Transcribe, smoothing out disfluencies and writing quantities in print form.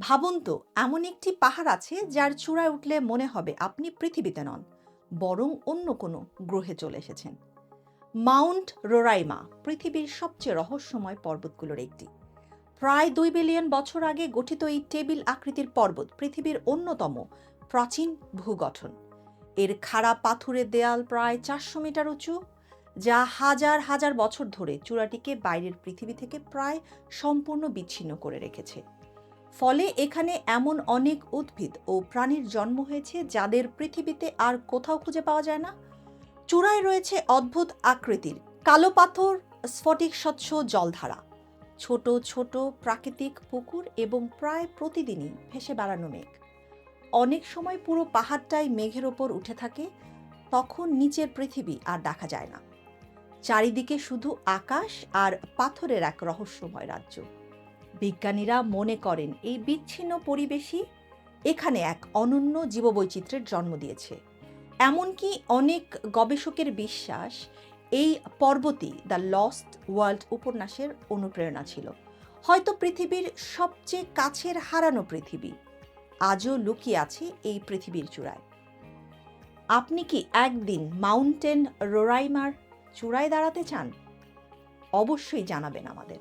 ভাবুন তো, এমন একটি পাহাড় আছে যার চূড়ায় উঠলে মনে হবে আপনি পৃথিবীতে নন, বরং অন্য কোনো গ্রহে চলে এসেছেন। মাউন্ট রোরাইমা পৃথিবীর সবচেয়ে রহস্যময় পর্বতগুলোর একটি। প্রায় 2 বিলিয়ন বছর আগে গঠিত এই টেবিল আকৃতির পর্বত পৃথিবীর অন্যতম প্রাচীন ভূগঠন। এর খাড়া পাথুরের দেয়াল প্রায় 400 মিটার উঁচু, যা হাজার হাজার বছর ধরে চূড়াটিকে বাইরের পৃথিবী থেকে প্রায় সম্পূর্ণ বিচ্ছিন্ন করে রেখেছে। ফলে এখানে এমন অনেক উদ্ভিদ ও প্রাণীর জন্ম হয়েছে যাদের পৃথিবীতে আর কোথাও খুঁজে পাওয়া যায় না। চূড়ায় রয়েছে অদ্ভুত আকৃতির কালো পাথর, স্ফটিক স্বচ্ছ জলধারা, ছোট ছোট প্রাকৃতিক পুকুর এবং প্রায় প্রতিদিনই ভেসে বেড়ানো মেঘ। অনেক সময় পুরো পাহাড়টাই মেঘের ওপর উঠে থাকে, তখন নিচের পৃথিবী আর দেখা যায় না। চারিদিকে শুধু আকাশ আর পাথরের এক রহস্যময় রাজ্য। বিজ্ঞানীরা মনে করেন এই বিচ্ছিন্ন পরিবেশই এখানে এক অনন্য জীববৈচিত্র্যের জন্ম দিয়েছে। এমনকি অনেক গবেষকের বিশ্বাস এই পর্বতই দ্য লস্ট ওয়ার্ল্ড উপন্যাসের অনুপ্রেরণা ছিল। হয়তো পৃথিবীর সবচেয়ে কাছের হারানো পৃথিবী আজও লুকিয়ে আছে এই পৃথিবীর চূড়ায়। আপনি কি একদিন মাউন্টেন রোরাইমার চূড়ায় দাঁড়াতে চান? অবশ্যই জানাবেন আমাদের।